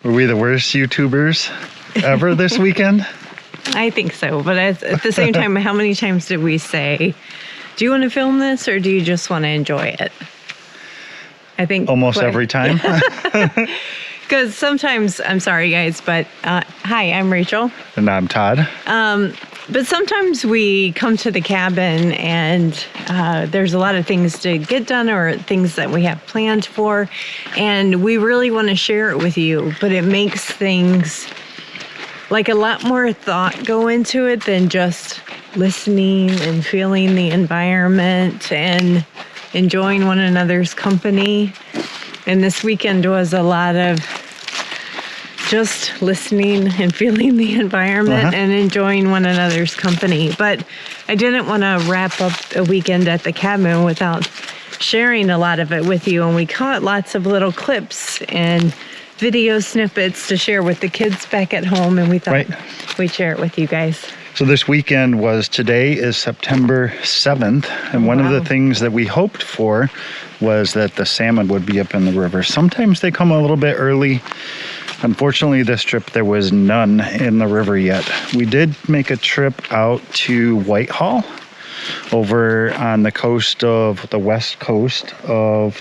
Were we the worst YouTubers ever this weekend? I think so. But at the same time, how many times did we say, do you want to film this or do you just want to enjoy it? I think almost every time. Because sometimes, I'm sorry guys, but hi, I'm Rachel. And I'm Todd. But sometimes we come to the cabin and there's a lot of things to get done or things that we have planned for. And we really want to share it with you, but it makes things like a lot more thought go into it than just listening and feeling the environment and enjoying one another's company. And this weekend was a lot of just listening and feeling the environment and enjoying one another's company. But I didn't want to wrap up a weekend at the cabin without sharing a lot of it with you. And we caught lots of little clips and video snippets to share with the kids back at home. And we thought we'd share it with you guys. So this weekend today is September 7th. And one of the things that we hoped for was that the salmon would be up in the river. Sometimes they come a little bit early. Unfortunately, this trip, there was none in the river yet. We did make a trip out to Whitehall over on the coast of the west coast of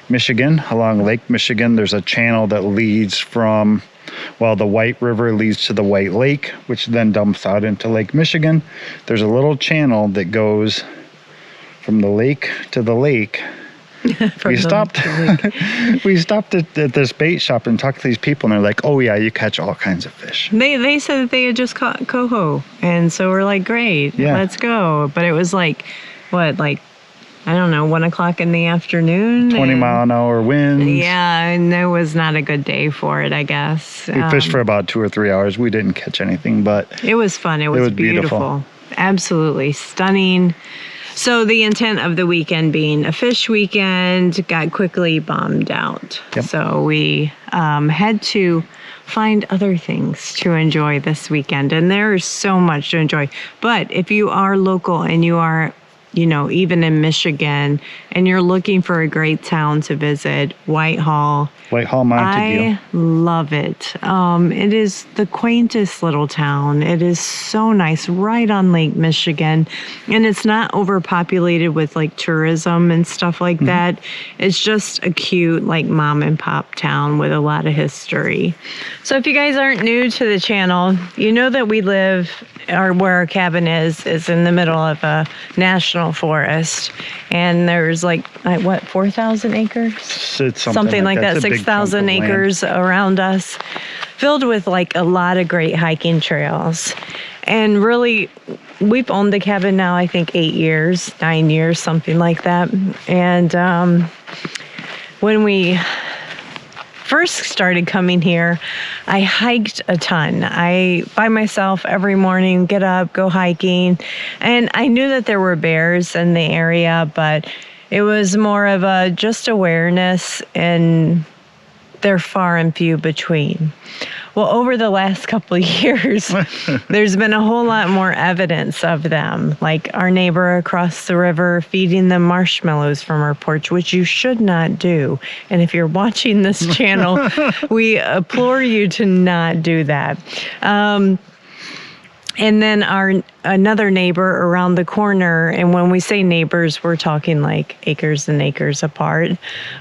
Michigan, along Lake Michigan. There's a channel that leads from, well, the White River leads to the White Lake, which then dumps out into Lake Michigan. There's a little channel that goes from the lake to the lake. We stopped at this bait shop and talked to these people, and they're like, oh yeah, you catch all kinds of fish. They said that they had just caught coho, and so we're like, great, let's go. But it was like, what, like, I don't know, 1 o'clock in the afternoon. 20-mile-an-hour winds. Yeah, and it was not a good day for it, I guess. We fished for about 2 or 3 hours. We didn't catch anything, but it was fun. It was beautiful. Absolutely stunning. So the intent of the weekend being a fish weekend got quickly bombed out. So we had to find other things to enjoy this weekend. And there is so much to enjoy. But if you are local and you are, you know, even in Michigan, and you're looking for a great town to visit, Whitehall, Montague. I love it. It is the quaintest little town. It is so nice, right on Lake Michigan. And it's not overpopulated with like tourism and stuff like that. It's just a cute, like, mom and pop town with a lot of history. So if you guys aren't new to the channel, you know that we live, or where our cabin is in the middle of a national forest. And there's like, what, 4,000 acres? It's something like that. 6,000 acres around us, filled with like a lot of great hiking trails. And really, we've owned the cabin now, I think 9 years, something like that. And when we first started coming here, I hiked a ton. By myself every morning, get up, go hiking. And I knew that there were bears in the area, but it was more of a just awareness, and they're far and few between. Well, over the last couple of years, there's been a whole lot more evidence of them, like our neighbor across the river feeding them marshmallows from our porch, which you should not do. And if you're watching this channel, we implore you to not do that. And then another neighbor around the corner, and when we say neighbors, we're talking like acres and acres apart.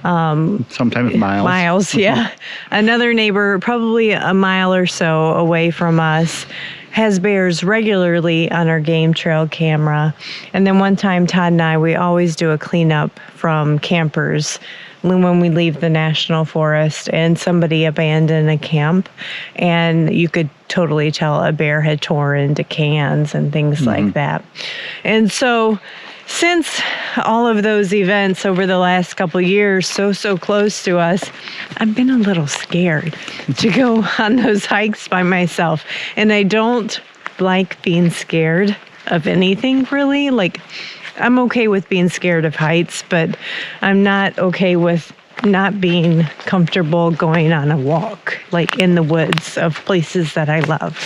Sometimes miles. Miles, yeah. Another neighbor, probably a mile or so away from us, has bears regularly on our game trail camera. And then one time, Todd and I, we always do a cleanup from campers when we leave the national forest, and somebody abandoned a camp, and you could totally tell a bear had torn into cans and things like that. And so since all of those events over the last couple of years, so close to us, I've been a little scared to go on those hikes by myself. And I don't like being scared of anything, really. Like, I'm okay with being scared of heights, but I'm not okay with not being comfortable going on a walk, like in the woods of places that I love.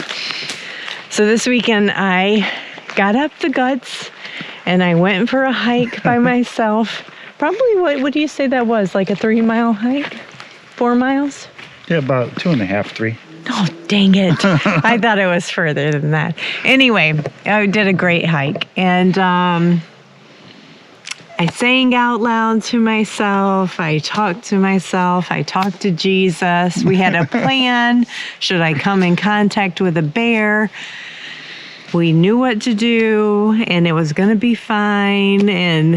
So this weekend, I got up the guts and I went for a hike by myself. Probably, what do you say that was? Like a 3-mile hike? 4 miles? Yeah, about 2.5, 3. Oh, dang it. I thought it was further than that. Anyway, I did a great hike. And I sang out loud to myself. I talked to myself. I talked to Jesus. We had a plan. Should I come in contact with a bear? We knew what to do, and it was going to be fine. And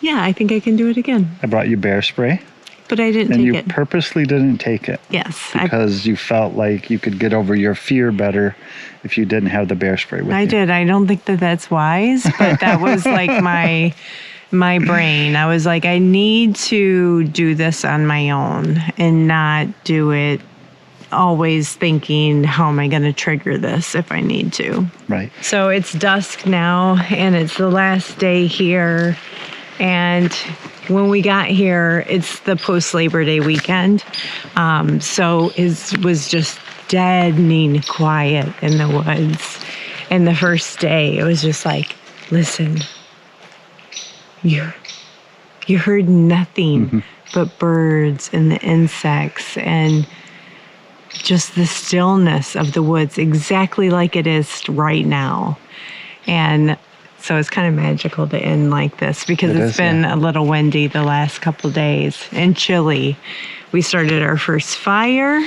yeah, I think I can do it again. I brought you bear spray. But I didn't and take you it. purposely didn't take it. Yes. Because you felt like you could get over your fear better if you didn't have the bear spray with you. I did. I don't think that that's wise, but that was like my brain. I was like, I need to do this on my own and not do it always thinking, how am I going to trigger this if I need to? Right. So it's dusk now, and it's the last day here. And when we got here, it's the post-Labor Day weekend. So it was just deadening quiet in the woods. And the first day, it was just like, listen, you heard nothing but birds and the insects and just the stillness of the woods, exactly like it is right now. And so it's kind of magical to end like this because it's been a little windy the last couple days and chilly. We started our first fire.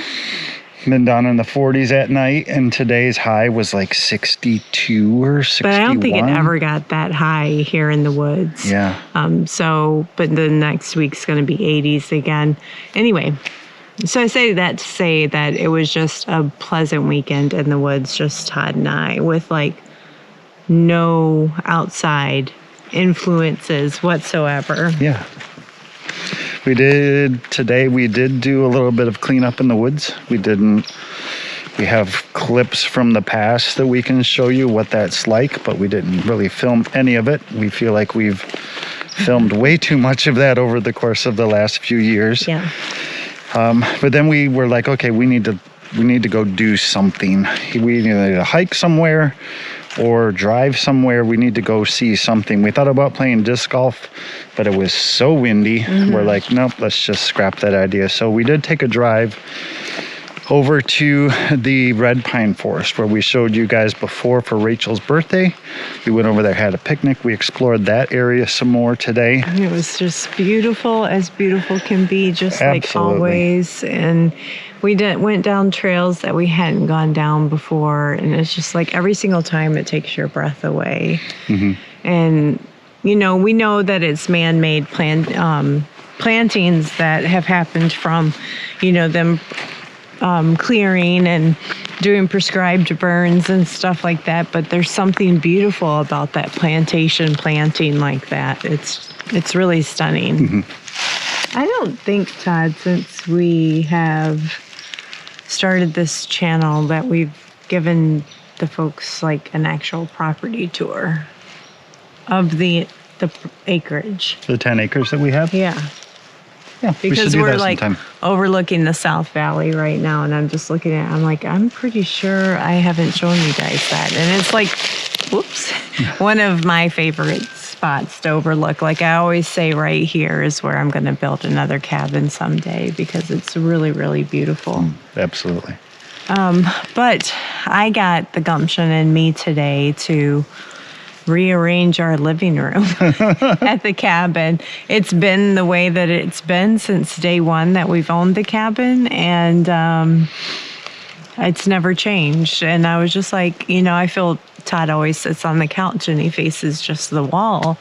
Been down in the 40s at night, and today's high was like 62 or 61. But I don't think it ever got that high here in the woods. Yeah. But the next week's going to be 80s again. Anyway, so I say that to say that it was just a pleasant weekend in the woods, just Todd and I, with like no outside influences whatsoever. Yeah. We did do a little bit of cleanup in the woods. We have clips from the past that we can show you what that's like, but we didn't really film any of it. We feel like we've filmed way too much of that over the course of the last few years. Yeah. But then we were like, okay, we need to go do something. We need to hike somewhere or drive somewhere. We need to go see something. We thought about playing disc golf, but it was so windy. We're like, nope, let's just scrap that idea. So we did take a drive over to the Red Pine Forest where we showed you guys before for Rachel's birthday. We went over there, had a picnic. We explored that area some more today. It was just beautiful as beautiful can be, just like Absolutely. always. And we went down trails that we hadn't gone down before. And it's just like every single time it takes your breath away. And, we know that it's man-made plantings that have happened from, them clearing and doing prescribed burns and stuff like that. But there's something beautiful about that planting like that. It's really stunning. I don't think, Todd, since we have started this channel that we've given the folks like an actual property tour of the acreage. The 10 acres that we have? Yeah. Yeah, Because we're we're like overlooking the South Valley right now, and I'm just looking at it. I'm like, I'm pretty sure I haven't shown you guys that. And it's like, whoops, one of my favorite spots to overlook. Like I always say, right here is where I'm going to build another cabin someday because it's really, really beautiful. Absolutely. But I got the gumption in me today to rearrange our living room at the cabin. It's been the way that it's been since day one that we've owned the cabin, and it's never changed. And I was just like, I feel Todd always sits on the couch and he faces just the wall.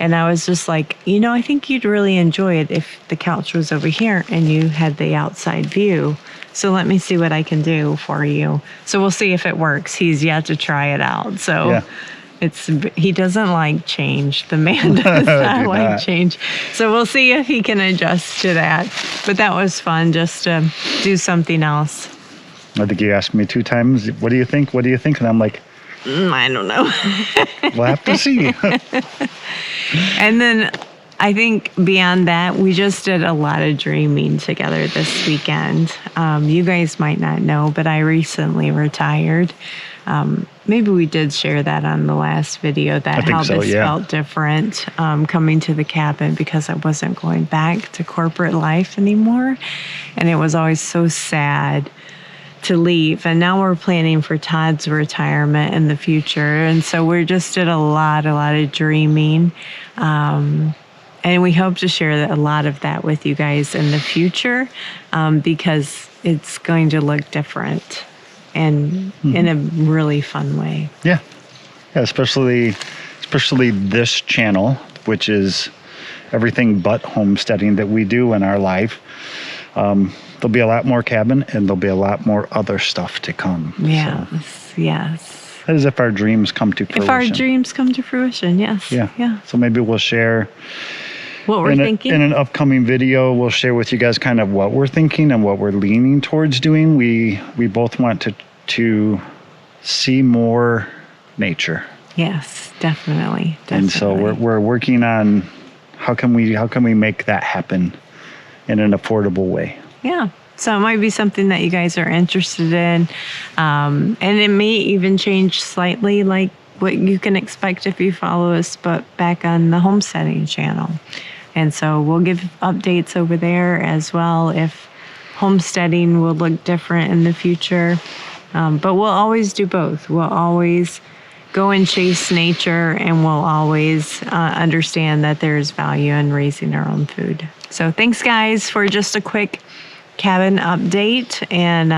And I was just like, I think you'd really enjoy it if the couch was over here and you had the outside view. So let me see what I can do for you. So we'll see if it works. He's yet to try it out. So Yeah. He doesn't like change. The man does not like change. So we'll see if he can adjust to that. But that was fun just to do something else. I think you asked me 2 times, what do you think? What do you think? And I'm like, I don't know. we'll have to see. And then I think beyond that, we just did a lot of dreaming together this weekend. You guys might not know, but I recently retired. Maybe we did share that on the last video, that how this felt different coming to the cabin because I wasn't going back to corporate life anymore. And it was always so sad to leave. And now we're planning for Todd's retirement in the future. And so we just did a lot of dreaming. And we hope to share a lot of that with you guys in the future because it's going to look different and in a really fun way. Yeah, especially this channel, which is everything but homesteading that we do in our life. There'll be a lot more cabin and there'll be a lot more other stuff to come. Yes. That is if our dreams come to fruition. If our dreams come to fruition, yes. Yeah. So maybe we'll share what we're thinking. In an upcoming video, we'll share with you guys kind of what we're thinking and what we're leaning towards doing. We both want to see more nature. Yes, definitely. And so we're working on how can we make that happen in an affordable way. Yeah. So it might be something that you guys are interested in. And it may even change slightly, like what you can expect if you follow us, but back on the homesteading channel. And so we'll give updates over there as well if homesteading will look different in the future. But we'll always do both. We'll always go and chase nature, and we'll always understand that there's value in raising our own food. So thanks, guys, for just a quick cabin update, and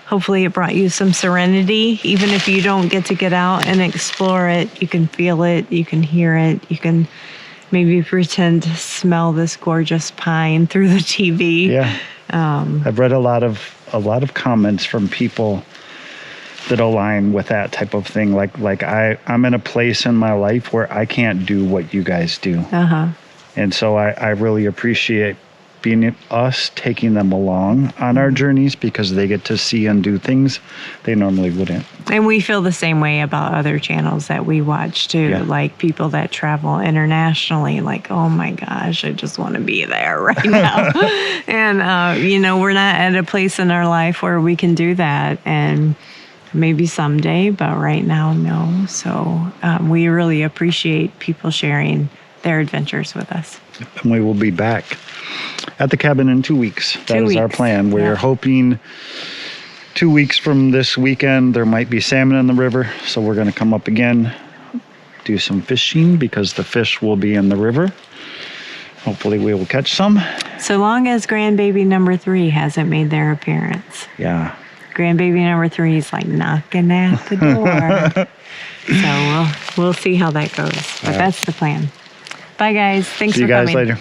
hopefully it brought you some serenity. Even if you don't get out and explore it, you can feel it, you can hear it, you can maybe pretend to smell this gorgeous pine through the TV. Yeah. I've read a lot of comments from people that align with that type of thing. Like I'm in a place in my life where I can't do what you guys do. And so I really appreciate us taking them along on our journeys because they get to see and do things they normally wouldn't. And we feel the same way about other channels that we watch too, like people that travel internationally, like, oh my gosh, I just want to be there right now. And, we're not at a place in our life where we can do that. And maybe someday, but right now, no. So we really appreciate people sharing their adventures with us. And we will be back at the cabin in 2 weeks. That is our plan. We're hoping 2 weeks from this weekend, there might be salmon in the river. So we're going to come up again, do some fishing because the fish will be in the river. Hopefully we will catch some. So long as Grandbaby number 3 hasn't made their appearance. Yeah. Grandbaby number 3 is like knocking at the door. So we'll see how that goes. But that's the plan. Bye, guys. Thanks for coming. See you guys later.